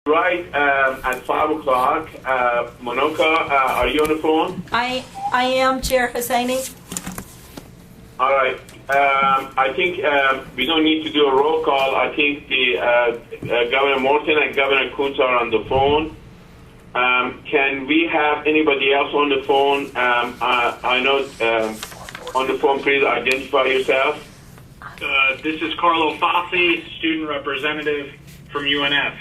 Right at 5 o'clock. Monoka, are you on the phone? I am, Chair Hosseini. All right. I think we don't need to do a roll call. I think the Governor Morton and Governor Kuntz are on the phone. Can we have anybody else on the phone? I know on the phone, please identify yourself. This is Carlo Fassi, student representative from UNF.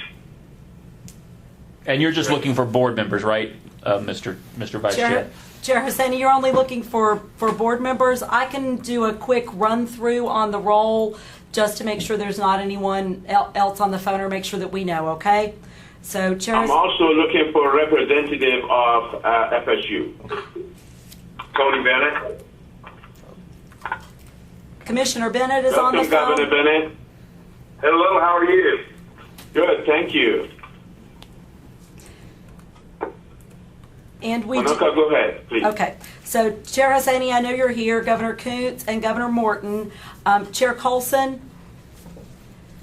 And you're just looking for board members, right, Mr. Vice Chair? Chair Hosseini, you're only looking for board members. I can do a quick run through on the roll just to make sure there's not anyone else on the phone, or make sure that we know, okay? So, Chair, I'm also looking for a representative of FSU. Tony Bennett. Commissioner Bennett is on the phone. Welcome, Governor Bennett. Hello, how are you? Good, thank you. And we Monoka, go ahead, please. Okay. So, Chair Hosseini, I know you're here. Governor Kuntz and Governor Morton. Chair Colson.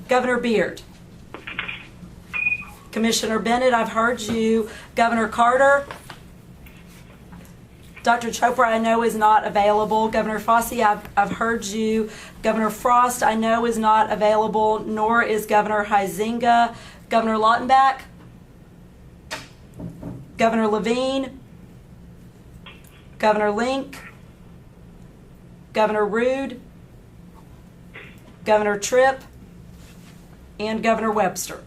Governor Beard. Commissioner Bennett, I've heard you. Governor Carter. Dr. Chopra, I know, is not available. Governor Fassi, I've heard you. Governor Frost, I know, is not available, nor is Governor Huizenga. Governor Lautenbach. Governor Levine, Governor Link, Governor Rude, Governor Tripp, and Governor Webster.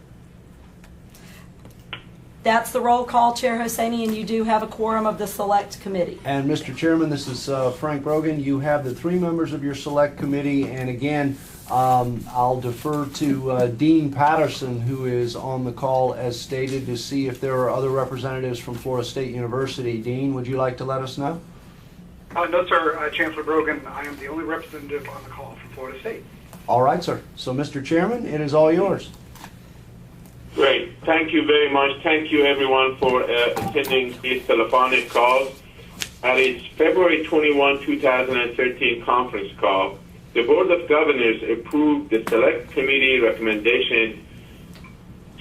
That's the roll call, Chair Hosseini, and you do have a quorum of the Select Committee. And Mr. Chairman, this is Frank Rogan. You have the 3 members of your Select Committee, and again, I'll defer to Dean Patterson, who is on the call as stated, to see if there are other representatives from Florida State University. Dean, would you like to let us know? No, sir. Chancellor Brogan, I am the only representative on the call from Florida State. All right, sir. So, Mr. Chairman, it is all yours. Great. Thank you very much. Thank you, everyone, for attending these telephonic calls. At its February 21, 2013 conference call, the Board of Governors approved the Select Committee recommendation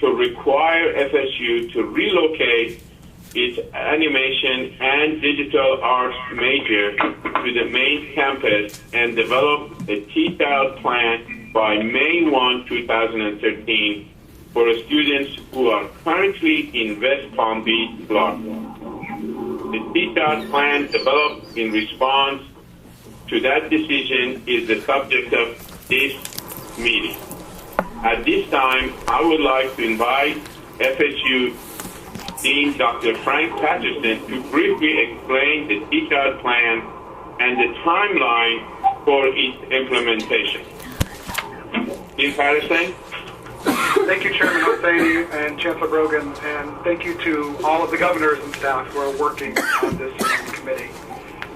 to require FSU to relocate its animation and digital arts major to the main campus and develop a teach-out plan by May 1, 2013 for students who are currently in West Palm Beach, Florida. The teach-out plan developed in response to that decision is the subject of this meeting. At this time, I would like to invite FSU Dean Dr. Frank Patterson to briefly explain the teach-out plan and the timeline for its implementation. Dean Patterson? Thank you, Chairman Hosseini and Chancellor Brogan, and thank you to all of the governors and staff who are working on this committee.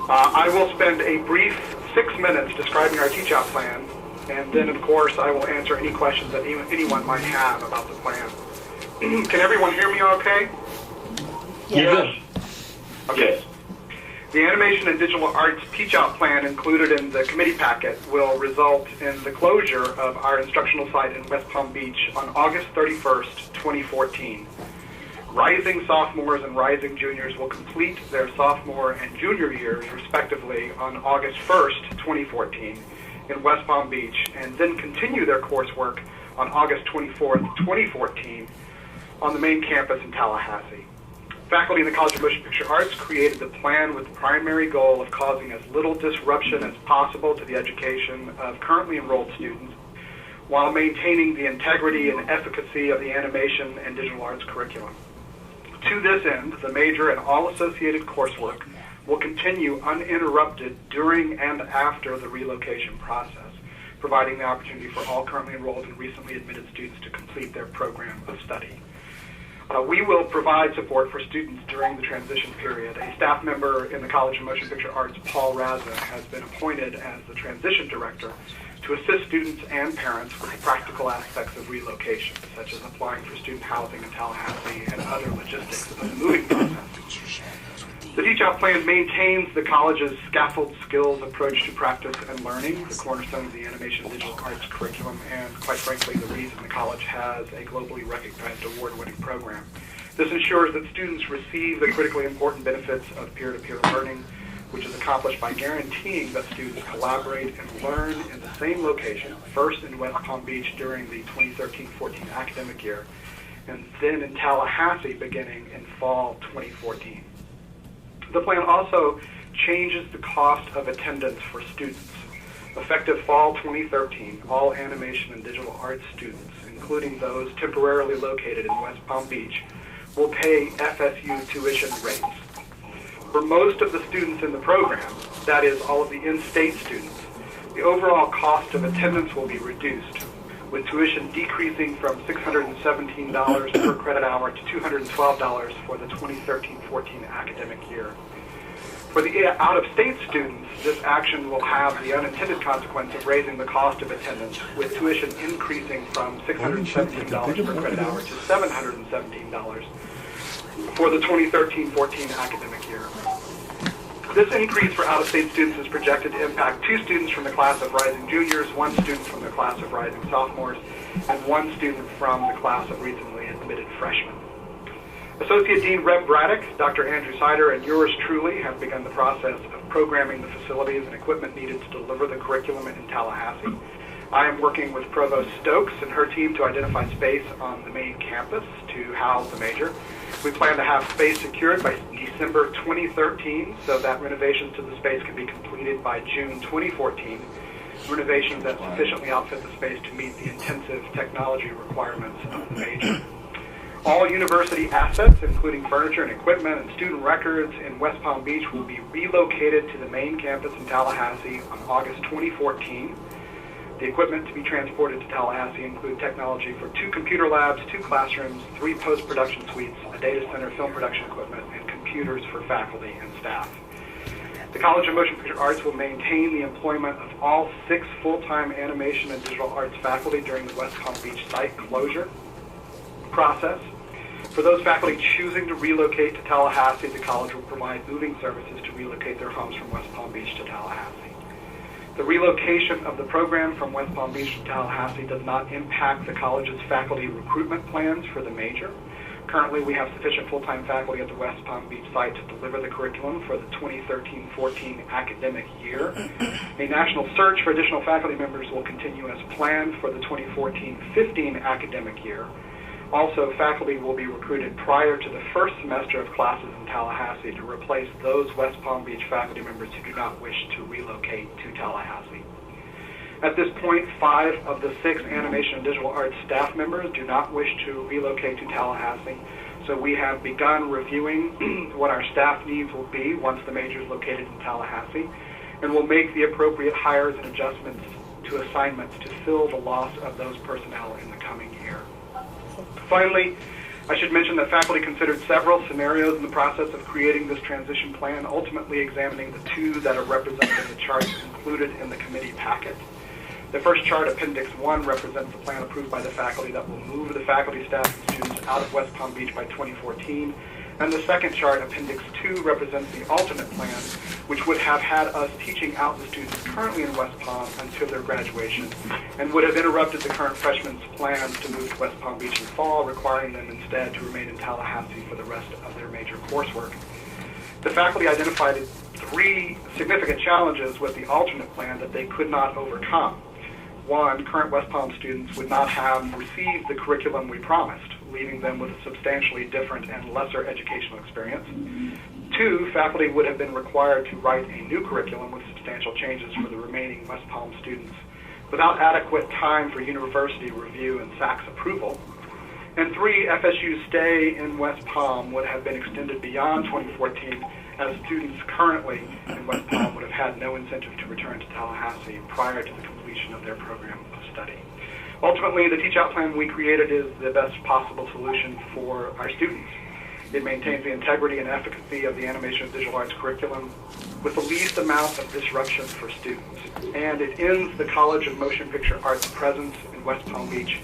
I will spend a brief 6 minutes describing our teach-out plan, and then, of course, I will answer any questions that anyone might have about the plan. Can everyone hear me okay? Yes. Okay. Yes. The Animation and Digital Arts teach-out plan included in the committee packet will result in the closure of our instructional site in West Palm Beach on August 31st, 2014. Rising sophomores and rising juniors will complete their sophomore and junior years, respectively, on August 1st, 2014 in West Palm Beach, and then continue their coursework on August 24th, 2014 on the main campus in Tallahassee. Faculty in the College of Motion Picture Arts created the plan with the primary goal of causing as little disruption as possible to the education of currently enrolled students while maintaining the integrity and efficacy of the animation and digital arts curriculum. To this end, the major and all associated coursework will continue uninterrupted during and after the relocation process, providing the opportunity for all currently enrolled and recently admitted students to complete their program of study. We will provide support for students during the transition period. A staff member in the College of Motion Picture Arts, Paul Raza, has been appointed as the transition director to assist students and parents with the practical aspects of relocation, such as applying for student housing in Tallahassee and other logistics of the moving process. The Teach Out Plan maintains the college's scaffold skills approach to practice and learning, the cornerstone of the animation and digital arts curriculum, and quite frankly, the reason the college has a globally recognized award-winning program. This ensures that students receive the critically important benefits of peer-to-peer learning, which is accomplished by guaranteeing that students collaborate and learn in the same location, first in West Palm Beach during the 2013-14 academic year, and then in Tallahassee beginning in fall 2014. The plan also changes the cost of attendance for students. Effective fall 2013, all animation and digital arts students, including those temporarily located in West Palm Beach, will pay FSU tuition rates. For most of the students in the program, that is, all of the in-state students, the overall cost of attendance will be reduced, with tuition decreasing from $617 per credit hour to $212 for the 2013-14 academic year. For the out-of-state students, this action will have the unintended consequence of raising the cost of attendance, with tuition increasing from $617 per credit hour to $717 for the 2013-14 academic year. This increase for out-of-state students is projected to impact 2 students from the class of rising juniors, 1 student from the class of rising sophomores, and 1 student from the class of recently admitted freshmen. Associate Dean Reb Braddock, Dr. Andrew Sider, and yours truly have begun the process of programming the facilities and equipment needed to deliver the curriculum in Tallahassee. I am working with Provost Stokes and her team to identify space on the main campus to house the major. We plan to have space secured by December 2013 so that renovations to the space can be completed by June 2014, renovations that sufficiently outfit the space to meet the intensive technology requirements of the major. All university assets, including furniture and equipment and student records in West Palm Beach, will be relocated to the main campus in Tallahassee on August 2014. The equipment to be transported to Tallahassee include technology for 2 computer labs, 2 classrooms, 3 post-production suites, a data center, film production equipment, and computers for faculty and staff. The College of Motion Picture Arts will maintain the employment of all 6 full-time animation and digital arts faculty during the West Palm Beach site closure process. For those faculty choosing to relocate to Tallahassee, the college will provide moving services to relocate their homes from West Palm Beach to Tallahassee. The relocation of the program from West Palm Beach to Tallahassee does not impact the college's faculty recruitment plans for the major. Currently, we have sufficient full-time faculty at the West Palm Beach site to deliver the curriculum for the 2013-14 academic year. A national search for additional faculty members will continue as planned for the 2014-15 academic year. Also, faculty will be recruited prior to the first semester of classes in Tallahassee to replace those West Palm Beach faculty members who do not wish to relocate to Tallahassee. At this point, 5 of the 6 animation and digital arts staff members do not wish to relocate to Tallahassee, so we have begun reviewing what our staff needs will be once the major is located in Tallahassee, and will make the appropriate hires and adjustments to assignments to fill the loss of those personnel in the coming year. Finally, I should mention that faculty considered several scenarios in the process of creating this transition plan, ultimately examining the 2 that are represented in the charts included in the committee packet. The first chart, Appendix 1, represents the plan approved by the faculty that will move the faculty, staff, and students out of West Palm Beach by 2014. And the second chart, Appendix 2, represents the alternate plan, which would have had us teaching out the students currently in West Palm until their graduation, and would have interrupted the current freshmen's plans to move to West Palm Beach in fall, requiring them instead to remain in Tallahassee for the rest of their major coursework. The faculty identified 3 significant challenges with the alternate plan that they could not overcome. 1, current West Palm students would not have received the curriculum we promised, leaving them with a substantially different and lesser educational experience. 2, faculty would have been required to write a new curriculum with substantial changes for the remaining West Palm students without adequate time for university review and SAC's approval. And 3, FSU's stay in West Palm would have been extended beyond 2014, as students currently in West Palm would have had no incentive to return to Tallahassee prior to the completion of their program of study. Ultimately, the Teach Out Plan we created is the best possible solution for our students. It maintains the integrity and efficacy of the animation and digital arts curriculum with the least amount of disruption for students. And it ends the College of Motion Picture Arts presence in West Palm Beach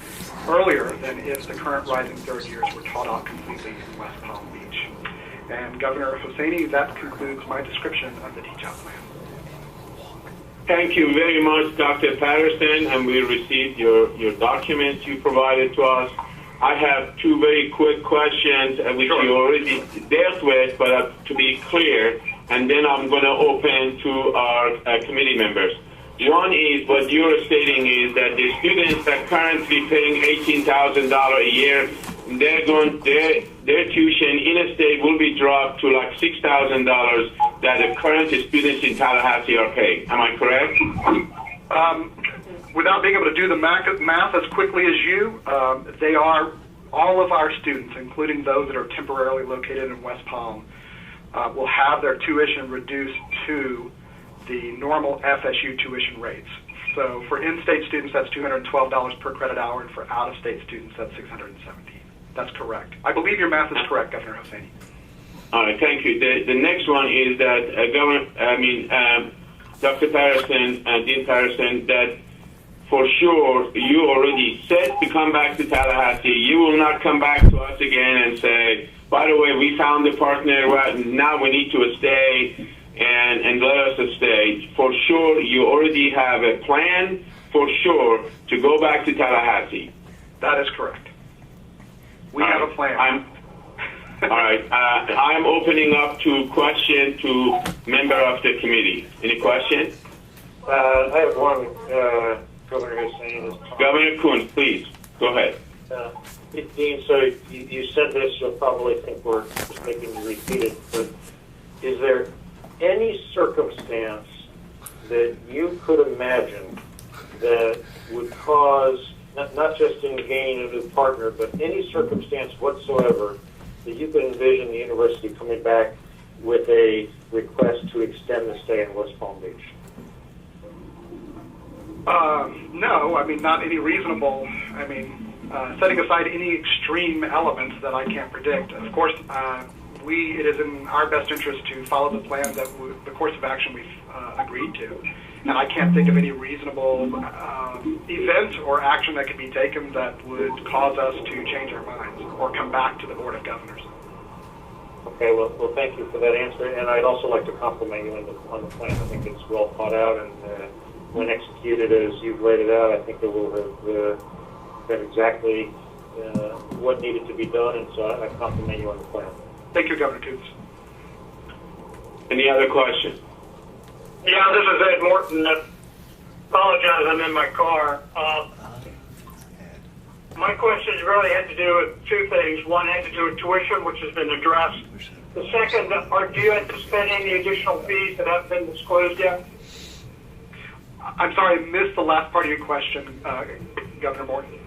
earlier than if the current rising third years were taught out completely in West Palm Beach. And Governor Hosseini, that concludes my description of the teach-out plan. Thank you very much, Dr. Patterson, and we received your documents you provided to us. I have two very quick questions, which you already dealt with, but to be clear, and then I'm going to open to our committee members. One is what you're stating is that the students that are currently paying $18,000 a year, their tuition in a state will be dropped to like $6,000 that the current students in Tallahassee are paying. Am I correct? Without being able to do the math as quickly as you, they are all of our students, including those that are temporarily located in West Palm, will have their tuition reduced to the normal FSU tuition rates. So for in-state students, that's $212 per credit hour, and for out-of-state students, that's $617. That's correct. I believe your math is correct, Governor Hosseini. All right, thank you. The next one is that Dr. Patterson, Dean Patterson, that for sure you already said to come back to Tallahassee. You will not come back to us again and say, by the way, we found a partner. Now we need to stay and let us stay. For sure, you already have a plan for sure to go back to Tallahassee. That is correct. We have a plan. All right. I'm opening up to question to member of the committee. Any question? I have one, Governor Hussein. Governor Kuhn, please go ahead. Dean, so you said this. You'll probably think we're just making you repeat it, but is there any circumstance that you could imagine that would cause, not just in gaining a new partner, but any circumstance whatsoever that you could envision the university coming back with a request to extend the stay in West Palm Beach? No, not any reasonable. Setting aside any extreme elements that I can't predict. Of course, it is in our best interest to follow the plan that the course of action we've agreed to. And I can't think of any reasonable event or action that could be taken that would cause us to change our minds or come back to the Board of Governors. Okay, well, thank you for that answer. And I'd also like to compliment you on the plan. I think it's well thought out, and when executed as you've laid it out, I think it will have been exactly what needed to be done, and so I compliment you on the plan. Thank you, Governor Coots. Any other questions? Yeah, this is Ed Morton. Apologize, I'm in my car. My questions really had to do with two things. One had to do with tuition, which has been addressed. The second, do you anticipate any additional fees that haven't been disclosed yet? I'm sorry, I missed the last part of your question, Governor Morton.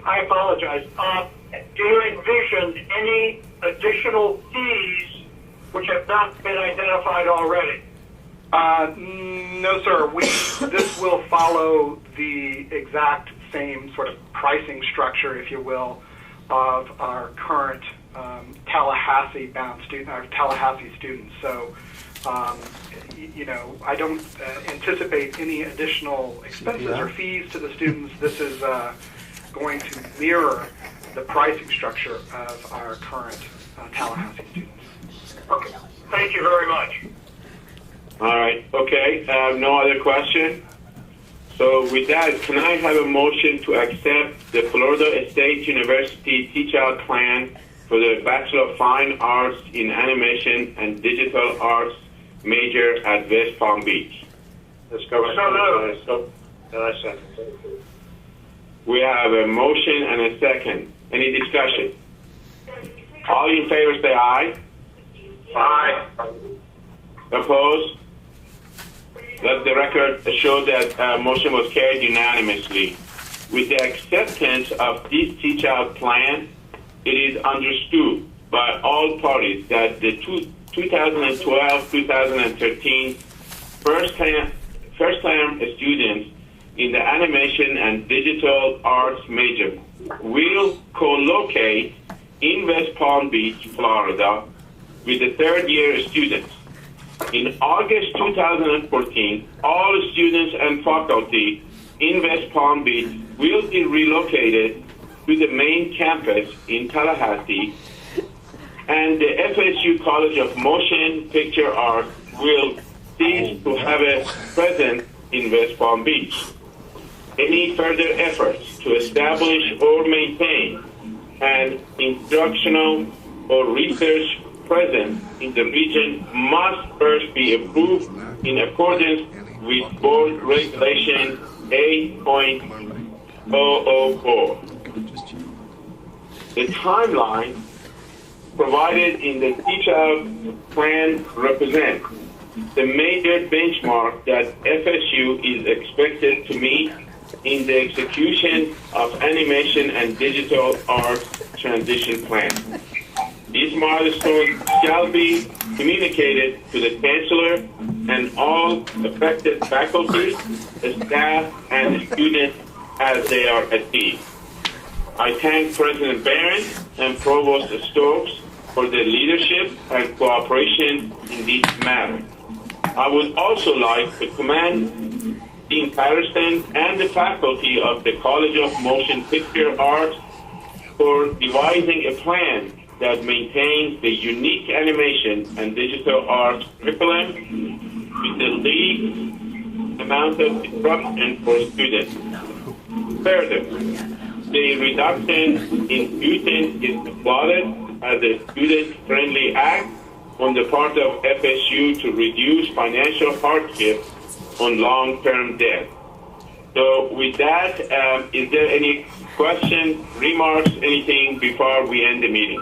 I apologize. Do you envision any additional fees which have not been identified already? No, sir. This will follow the exact same sort of pricing structure, if you will, of our current Tallahassee-bound Tallahassee students. So, I don't anticipate any additional expenses or fees to the students. This is going to mirror the pricing structure of our current Tallahassee students. Okay. Thank you very much. All right. Okay. No other question? So with that, can I have a motion to accept the Florida State University Teach-Out Plan for the Bachelor of Fine Arts in Animation and Digital Arts major at West Palm Beach? Let's go ahead. And I second. We have a motion and a second. Any discussion? All in favor say aye. Aye. Opposed? Let the record show that motion was carried unanimously. With the acceptance of this teach-out plan, it is understood by all parties that the 2012-2013 first-time students in the animation and digital arts major will co-locate in West Palm Beach, Florida, with the third-year students. In August 2014, all students and faculty in West Palm Beach will be relocated to the main campus in Tallahassee, and the FSU College of Motion Picture Arts will cease to have a presence in West Palm Beach. Any further efforts to establish or maintain an instructional or research presence in the region must first be approved in accordance with Board Regulation 8.004. The timeline provided in the teach-out plan represents the major benchmark that FSU is expected to meet in the execution of animation and digital arts transition plan. These milestones shall be communicated to the Chancellor and all affected faculty, staff, and students as they are achieved. I thank President Barron and Provost Stokes for their leadership and cooperation in this matter. I would also like to commend Dean Patterson and the faculty of the College of Motion Picture Arts for devising a plan that maintains the unique animation and digital arts curriculum with the least amount of disruption for students. Further, the reduction in students is applauded as a student-friendly act on the part of FSU to reduce financial hardship on long-term debt. So with that, is there any questions, remarks, anything before we end the meeting?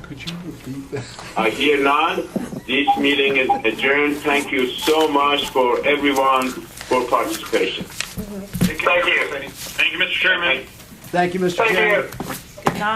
Could you repeat that? I hear none. This meeting is adjourned. Thank you so much for everyone for participation. Thank you. Thank you, Mr. Chairman. Thank you, Mr. Thank Chairman. you.